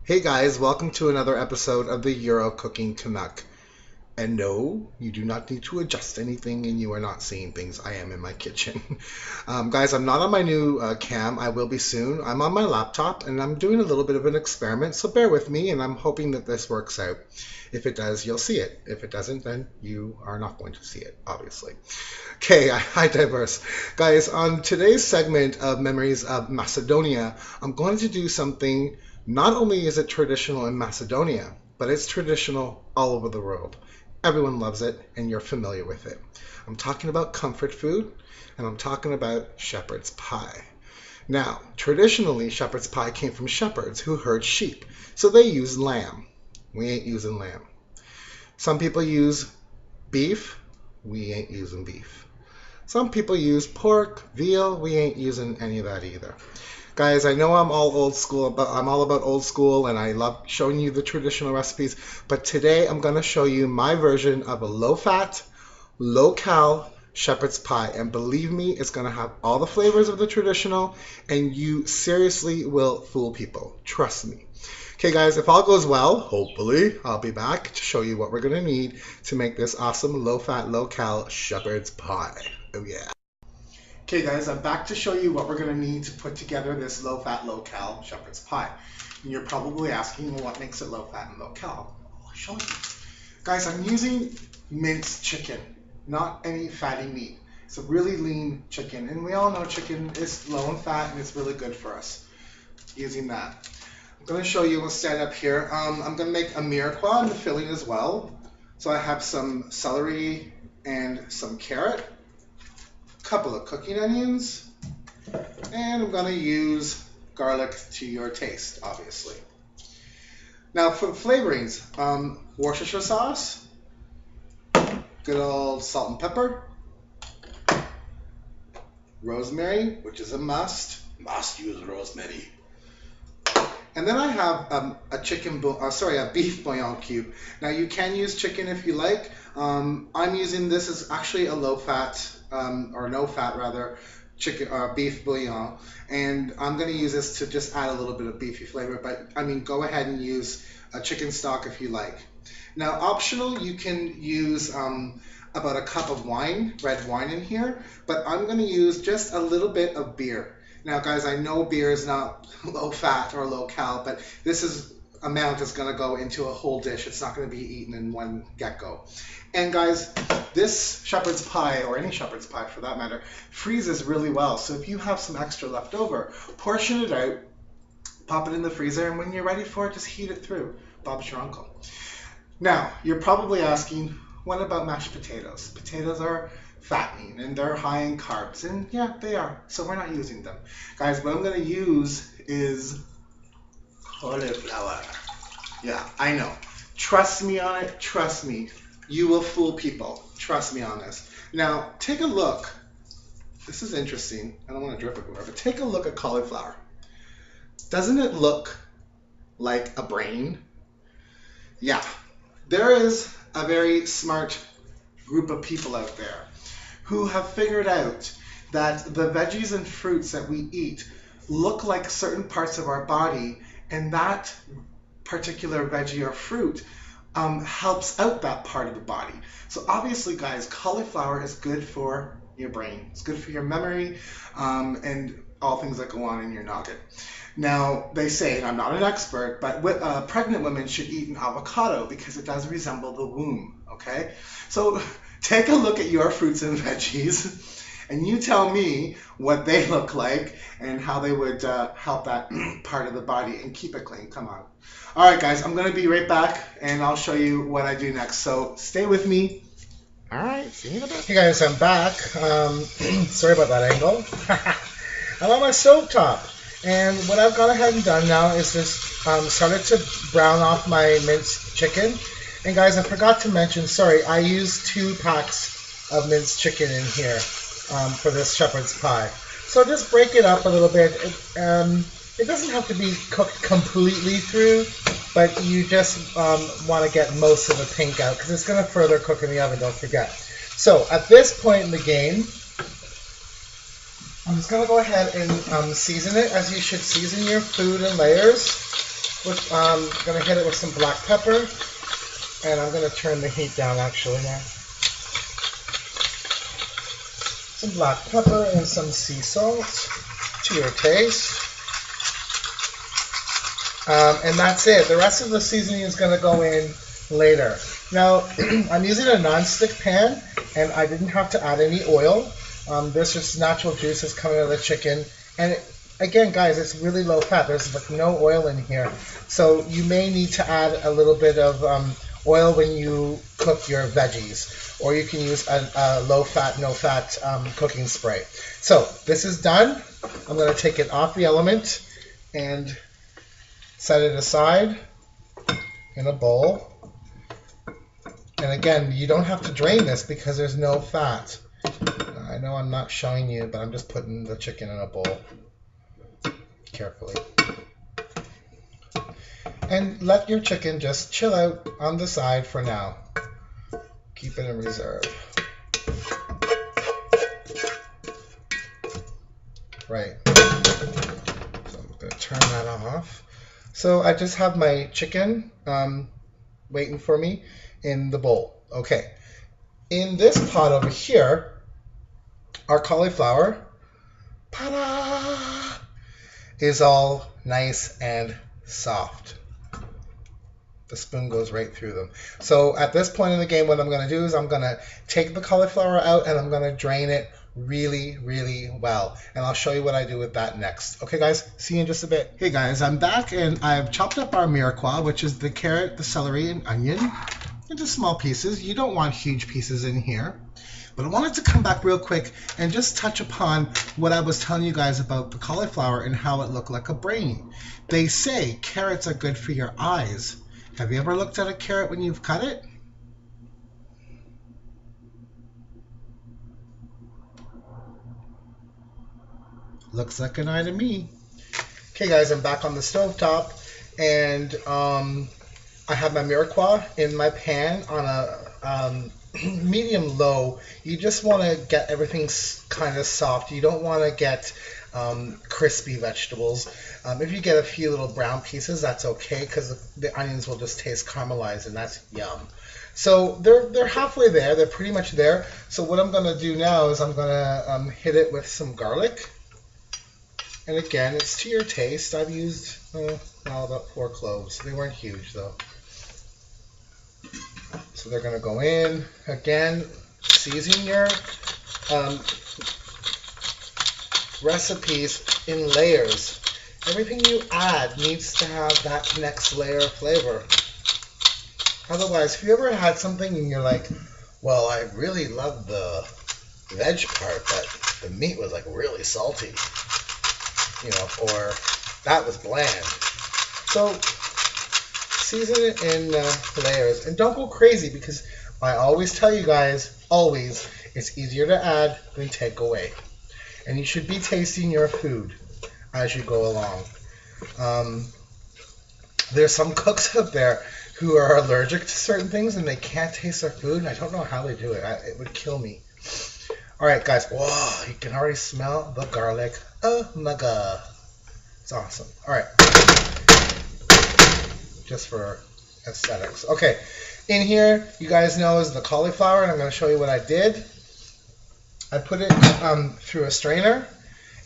Hey guys, welcome to another episode of the Euro Cooking Canuck. And no, you do not need to adjust anything and you are not seeing things. I am in my kitchen. Guys, I'm not on my new cam. I will be soon. I'm on my laptop and I'm doing a little bit of an experiment, so bear with me and I'm hoping that this works out. If it does, you'll see it. If it doesn't, then you are not going to see it, obviously. Okay, I digress. Guys, on today's segment of Memories of Macedonia, I'm going to do something. Not only is it traditional in Macedonia, but it's traditional all over the world. Everyone loves it, and you're familiar with it. I'm talking about comfort food, and I'm talking about shepherd's pie. Now, traditionally, shepherd's pie came from shepherds who herd sheep, so they use lamb. We ain't using lamb. Some people use beef. We ain't using beef. Some people use pork, veal. We ain't using any of that either. Guys, I know I'm all old school, but I'm all about old school and I love showing you the traditional recipes. But today I'm going to show you my version of a low-fat, low-cal shepherd's pie. And believe me, it's going to have all the flavors of the traditional and you seriously will fool people. Trust me. Okay, guys, if all goes well, hopefully, I'll be back to show you what we're going to need to make this awesome low-fat, low-cal shepherd's pie. Oh, yeah. Okay guys, I'm back to show you what we're going to need to put together this low-fat, low-cal shepherd's pie. And you're probably asking, well, what makes it low-fat and low-cal? I'll show you. Guys, I'm using minced chicken, not any fatty meat. It's a really lean chicken, and we all know chicken is low in fat and it's really good for us. Using that. I'm going to show you, we'll stand up here. I'm going to make a mirepoix in the filling as well. So I have some celery and some carrot. Couple of cooking onions, and I'm going to use garlic to your taste, obviously. Now for flavorings, Worcestershire sauce, good old salt and pepper, rosemary, which is a must use rosemary. And then I have a beef bouillon cube. Now you can use chicken if you like. I'm using this as actually a low-fat, or no-fat rather, chicken beef bouillon, and I'm going to use this to just add a little bit of beefy flavor. But I mean, go ahead and use a chicken stock if you like. Now, optional, you can use about a cup of wine, red wine in here, but I'm going to use just a little bit of beer. Now, guys, I know beer is not low-fat or low-cal, but this amount is going to go into a whole dish. It's not going to be eaten in one get-go. And guys, this shepherd's pie, or any shepherd's pie for that matter, freezes really well. So if you have some extra left over, portion it out, pop it in the freezer, and when you're ready for it, just heat it through. Bob's your uncle. Now, you're probably asking, what about mashed potatoes? Potatoes are fattening and they're high in carbs, and yeah, they are. So we're not using them. Guys, what I'm going to use is cauliflower. Yeah, I know. Trust me on it. Trust me. You will fool people. Trust me on this. Now, take a look. This is interesting. I don't want to drip everywhere, but take a look at cauliflower. Doesn't it look like a brain? Yeah. There is a very smart group of people out there who have figured out that the veggies and fruits that we eat look like certain parts of our body, and that particular veggie or fruit helps out that part of the body. So obviously, guys, cauliflower is good for your brain. It's good for your memory and all things that go on in your noggin. Now, they say, and I'm not an expert, but pregnant women should eat an avocado because it does resemble the womb, okay? So take a look at your fruits and veggies and you tell me what they look like and how they would help that part of the body and keep it clean. Come on. All right, guys, I'm going to be right back and I'll show you what I do next. So stay with me. All right, see you in a bit. Hey, guys, I'm back. Sorry about that angle. I'm on my stove top. And what I've gone ahead and done now is just started to brown off my minced chicken. And guys, I forgot to mention, sorry, I used 2 packs of minced chicken in here for this shepherd's pie. So just break it up a little bit. It doesn't have to be cooked completely through, but you just want to get most of the pink out because it's going to further cook in the oven, don't forget. So at this point in the game, I'm just going to go ahead and season it as you should season your food in layers. I'm going to hit it with some black pepper, and I'm going to turn the heat down actually now. Some black pepper and some sea salt to your taste. And that's it. The rest of the seasoning is going to go in later. Now, I'm using a non-stick pan, and I didn't have to add any oil. There's just natural juices coming out of the chicken. And again, guys, it's really low fat. There's like no oil in here. So you may need to add a little bit of oil when you cook your veggies. Or you can use a low-fat, no-fat cooking spray. So this is done. I'm going to take it off the element and set it aside in a bowl. And again, you don't have to drain this because there's no fat. I know I'm not showing you, but I'm just putting the chicken in a bowl carefully. And let your chicken just chill out on the side for now. Keep it in reserve. Right. So I'm going to turn that off. So I just have my chicken waiting for me in the bowl. Okay. In this pot over here, our cauliflower is all nice and soft. The spoon goes right through them. So at this point in the game, what I'm going to do is I'm going to take the cauliflower out and I'm going to drain it really, really well. And I'll show you what I do with that next. Okay, guys, see you in just a bit. Hey, guys, I'm back and I've chopped up our mirepoix, which is the carrot, the celery, and onion into small pieces. You don't want huge pieces in here. But I wanted to come back real quick and just touch upon what I was telling you guys about the cauliflower and how it looked like a brain. They say carrots are good for your eyes. Have you ever looked at a carrot when you've cut it? Looks like an eye to me. Okay, guys, I'm back on the stovetop, and I have my mirepoix in my pan on a medium low. You just want to get everything kind of soft. You don't want to get crispy vegetables. If you get a few little brown pieces, that's okay because the onions will just taste caramelized, and that's yum. So they're halfway there. They're pretty much there. So what I'm going to do now is I'm going to hit it with some garlic. And again, it's to your taste. I've used about 4 cloves. They weren't huge though. So they're going to go in. Again, season your recipes in layers. Everything you add needs to have that next layer of flavor. Otherwise, if you ever had something and you're like, well, I really love the veg part, but the meat was like really salty, you know, or that was bland. So season it in layers, and don't go crazy because I always tell you guys, always, it's easier to add than take away. And you should be tasting your food as you go along. There's some cooks out there who are allergic to certain things and they can't taste their food. I don't know how they do it. It would kill me. All right, guys. Whoa, you can already smell the garlic. Oh my God. It's awesome. All right. Just for aesthetics. Okay. In here, you guys know, is the cauliflower, and I'm going to show you what I did. I put it through a strainer,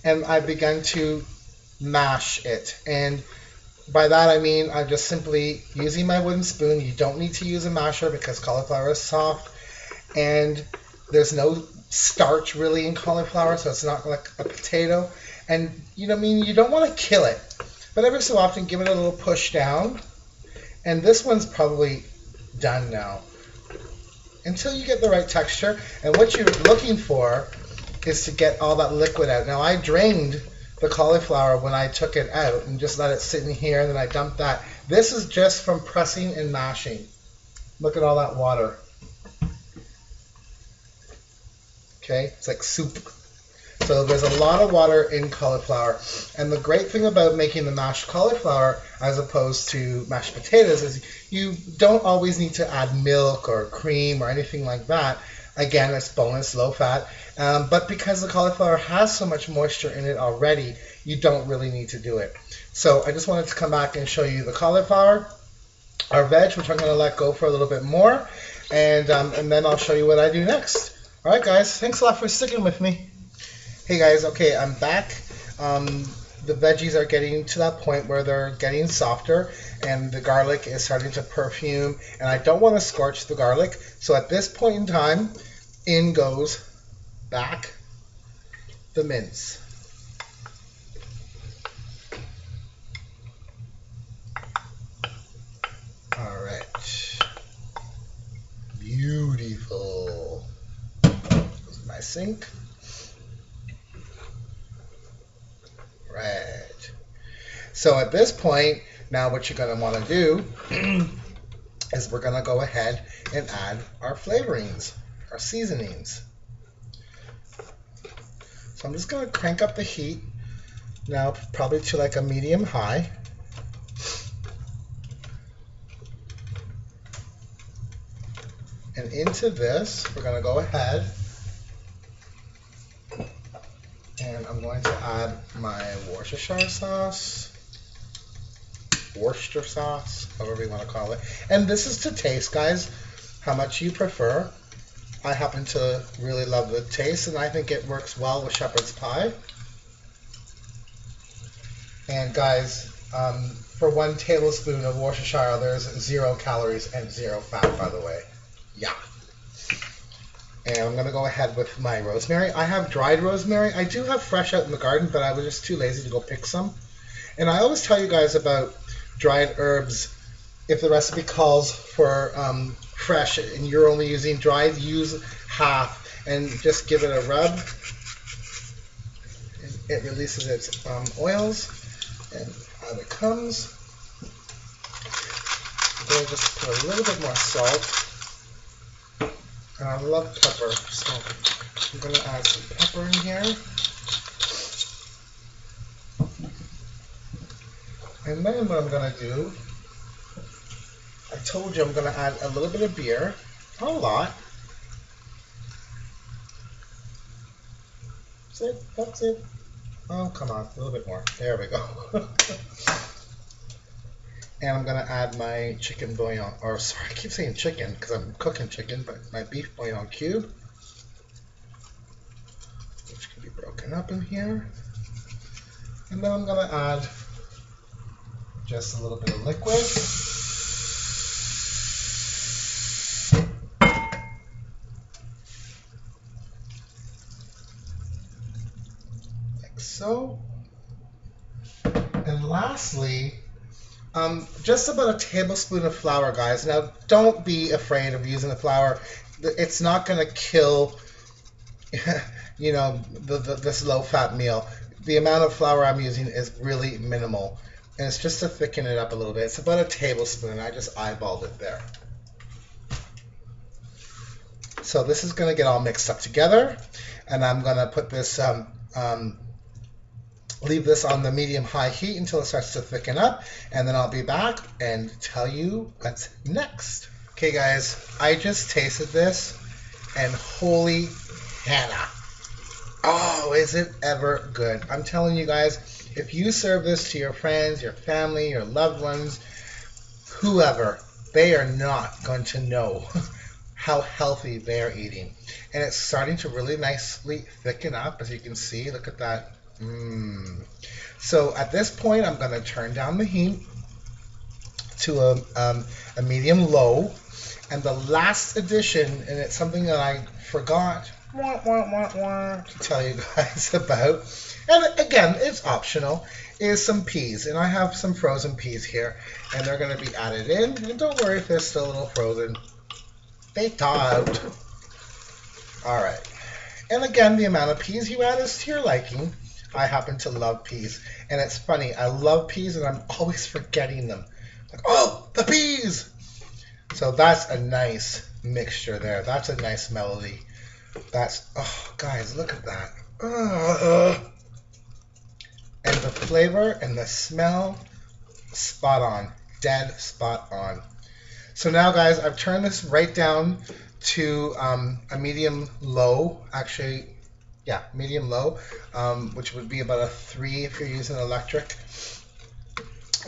and I began to mash it. And by that I mean I'm just simply using my wooden spoon. You don't need to use a masher because cauliflower is soft, and there's no starch really in cauliflower, so it's not like a potato. And you know, I mean, you don't want to kill it, but every so often give it a little push down. And this one's probably done now. Until you get the right texture. And what you're looking for is to get all that liquid out. Now I drained the cauliflower when I took it out and just let it sit in here, and then I dumped that. This is just from pressing and mashing. Look at all that water. Okay, it's like soup. So there's a lot of water in cauliflower. And the great thing about making the mashed cauliflower as opposed to mashed potatoes is you don't always need to add milk or cream or anything like that. Again, it's bonus low fat, but because the cauliflower has so much moisture in it already, you don't really need to do it. So I just wanted to come back and show you the cauliflower, our veg, which I'm going to let go for a little bit more, and then I'll show you what I do next. All right, guys, thanks a lot for sticking with me. Hey, guys, okay, I'm back. The veggies are getting to that point where they're getting softer, and the garlic is starting to perfume, and I don't want to scorch the garlic. So at this point in time, in goes back the mince. All right. Beautiful. This is my sink. Right. So at this point, now what you're going to want to do is we're going to go ahead and add our flavorings, our seasonings. So I'm just going to crank up the heat now, probably to like a medium high. And into this, we're going to go ahead and I'm going to add my Worcestershire sauce, however you want to call it. And this is to taste, guys, how much you prefer. I happen to really love the taste, and I think it works well with shepherd's pie. And guys, for 1 tablespoon of Worcestershire, there's 0 calories and 0 fat, by the way. Yeah. And I'm going to go ahead with my rosemary. I have dried rosemary. I do have fresh out in the garden, but I was just too lazy to go pick some. And I always tell you guys about dried herbs. If the recipe calls for fresh and you're only using dried, use half and just give it a rub. It releases its oils, and out it comes. I'm going to just put a little bit more salt. And I love pepper, so I'm going to add some pepper in here. And then what I'm going to do, I told you I'm going to add a little bit of beer, not a lot. That's it. Oh, come on, a little bit more. There we go. And I'm going to add my chicken bouillon, or sorry, I keep saying chicken because I'm cooking chicken, but my beef bouillon cube, which can be broken up in here. And then I'm going to add just a little bit of liquid. Like so. And lastly, just about a tablespoon of flour, guys. Now, don't be afraid of using the flour. It's not going to kill, you know, this low-fat meal. The amount of flour I'm using is really minimal, and it's just to thicken it up a little bit. It's about a tablespoon. I just eyeballed it there. So this is going to get all mixed up together, and I'm going to put this leave this on the medium-high heat until it starts to thicken up, and then I'll be back and tell you what's next. Okay, guys, I just tasted this, and holy Hannah. Oh, is it ever good. I'm telling you guys, if you serve this to your friends, your family, your loved ones, whoever, they are not going to know how healthy they are eating. And it's starting to really nicely thicken up, as you can see. Look at that. So at this point, I'm going to turn down the heat to a medium low. And the last addition, and it's something that I forgot to tell you guys about, and again, it's optional, is some peas. And I have some frozen peas here, and they're going to be added in. And don't worry if they're still a little frozen. They thaw out. All right. And again, the amount of peas you add is to your liking. I happen to love peas. And it's funny, I love peas and I'm always forgetting them. Like, oh, the peas! So that's a nice mixture there. That's a nice melody. That's, oh, guys, look at that. And the flavor and the smell, spot on. Dead spot on. So now, guys, I've turned this right down to a medium low, actually, yeah, medium low, which would be about a 3 if you're using electric.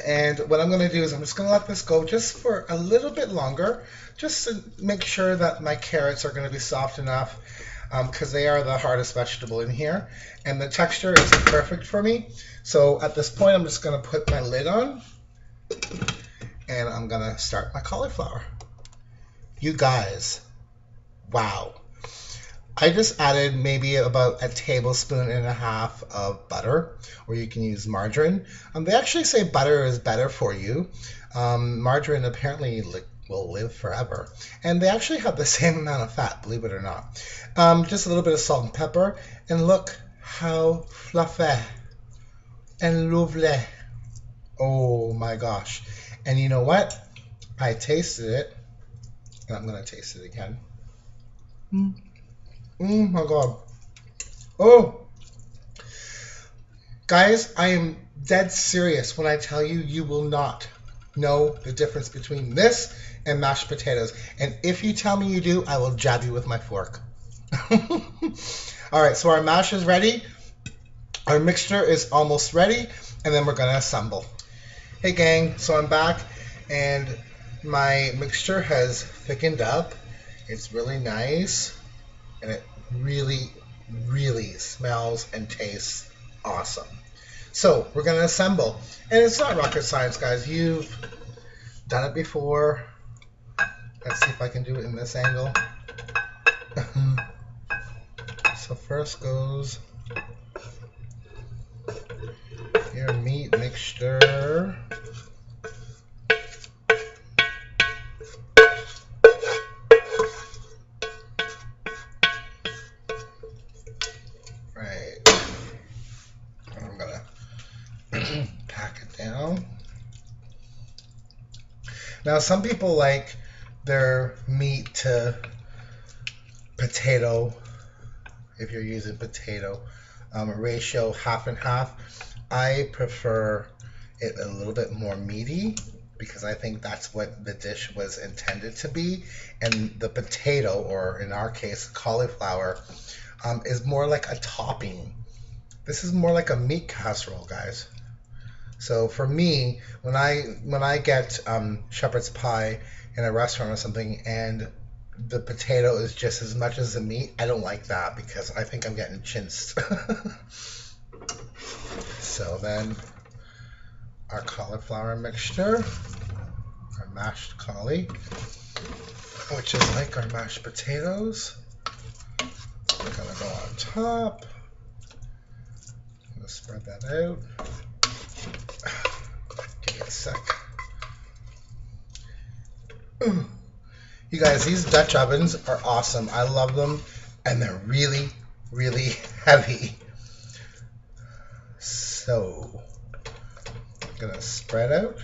And what I'm going to do is I'm just going to let this go just for a little bit longer, just to make sure that my carrots are going to be soft enough, because they are the hardest vegetable in here. And the texture isn't perfect for me. So at this point, I'm just going to put my lid on, and I'm going to start my cauliflower. You guys, wow. I just added maybe about a tablespoon and a half of butter, or you can use margarine. They actually say butter is better for you. Margarine apparently will live forever. And they actually have the same amount of fat, believe it or not. Just a little bit of salt and pepper. And look how fluffy and lovely. Oh my gosh. And you know what? I tasted it. And I'm going to taste it again. Oh my God. Oh. Guys, I am dead serious when I tell you, you will not know the difference between this and mashed potatoes. And if you tell me you do, I will jab you with my fork. All right, so our mash is ready. Our mixture is almost ready. And then we're going to assemble. Hey gang, so I'm back. And my mixture has thickened up. It's really nice. And it really, really smells and tastes awesome. So we're going to assemble. And it's not rocket science, guys. You've done it before. Let's see if I can do it in this angle. So first goes your meat mixture. Now, some people like their meat to potato, if you're using potato, a ratio half and half. I prefer it a little bit more meaty because I think that's what the dish was intended to be. And the potato, or in our case, cauliflower, is more like a topping. This is more like a meat casserole, guys. So for me, when I get shepherd's pie in a restaurant or something, and the potato is just as much as the meat, I don't like that because I think I'm getting chinced. So then our cauliflower mixture, our mashed cauli, which is like our mashed potatoes, we're gonna go on top. I'm gonna spread that out. Give it a sec. You guys, these Dutch ovens are awesome. I love them, and they're really, really heavy. So, I'm gonna spread out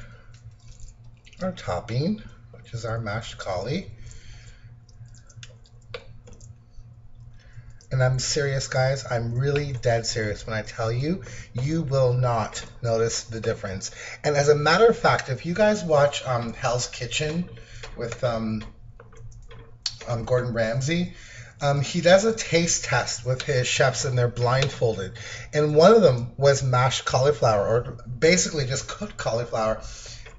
our topping, which is our mashed cauli. And I'm serious, guys. I'm really dead serious when I tell you, you will not notice the difference. And as a matter of fact, if you guys watch Hell's Kitchen with Gordon Ramsay, he does a taste test with his chefs, and they're blindfolded. And one of them was mashed cauliflower, or basically just cooked cauliflower.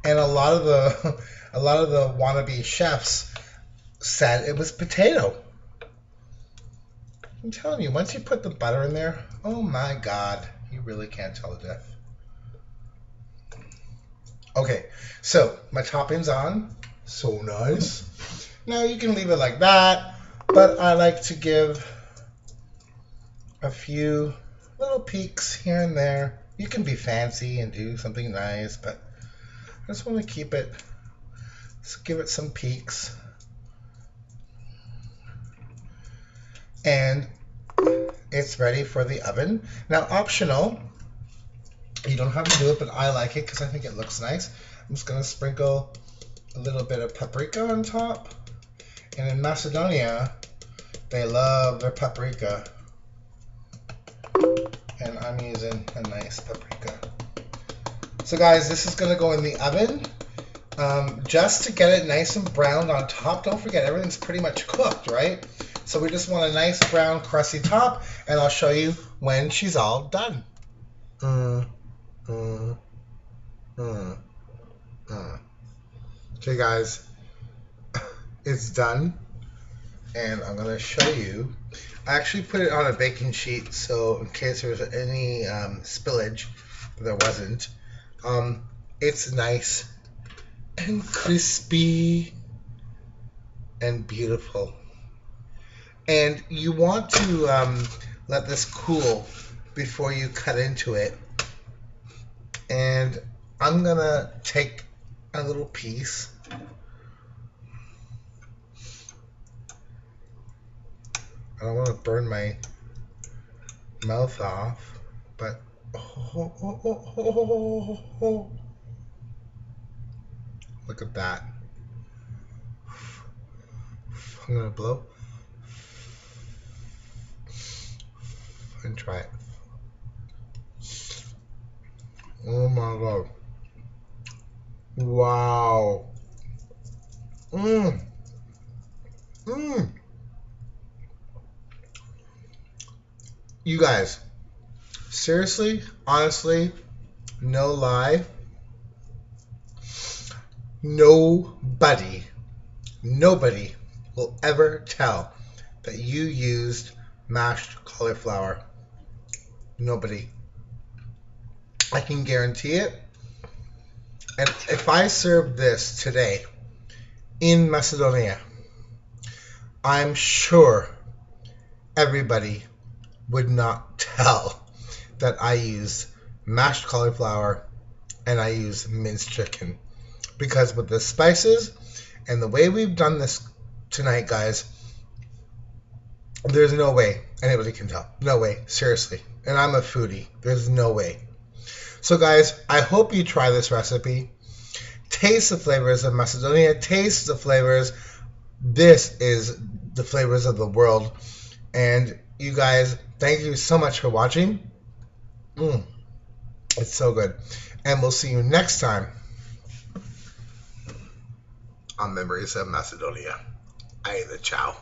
And a lot of the wannabe chefs said it was potato. I'm telling you, once you put the butter in there, oh my God, you really can't tell the diff. Okay, so my topping's on. So nice. Now you can leave it like that, but I like to give a few little peeks here and there. You can be fancy and do something nice, but I just want to keep it, just give it some peeks. And it's ready for the oven. Now, optional, you don't have to do it, but I like it because I think it looks nice. I'm just going to sprinkle a little bit of paprika on top. And in Macedonia, they love their paprika. And I'm using a nice paprika. So guys, this is going to go in the oven just to get it nice and browned on top. Don't forget, everything's pretty much cooked, right? So we just want a nice brown crusty top, and I'll show you when she's all done. Okay, guys, it's done, and I'm gonna show you. I actually put it on a baking sheet, so in case there's any spillage, there wasn't. It's nice and crispy and beautiful. And you want to let this cool before you cut into it. And I'm gonna take a little piece. I don't want to burn my mouth off, but look at that. I'm gonna blow and try it. Oh my god. Wow. You guys, seriously, honestly, no lie, nobody will ever tell that you used mashed cauliflower. Nobody. I can guarantee it. And if I served this today in Macedonia, I'm sure everybody would not tell that I use mashed cauliflower and I use minced chicken. Because with the spices and the way we've done this tonight, guys, there's no way anybody can tell. No way, seriously. And I'm a foodie. There's no way. So guys, I hope you try this recipe. Taste the flavors of Macedonia. Taste the flavors. This is the flavors of the world. And you guys, thank you so much for watching. It's so good. And we'll see you next time on Memories of Macedonia. Ciao.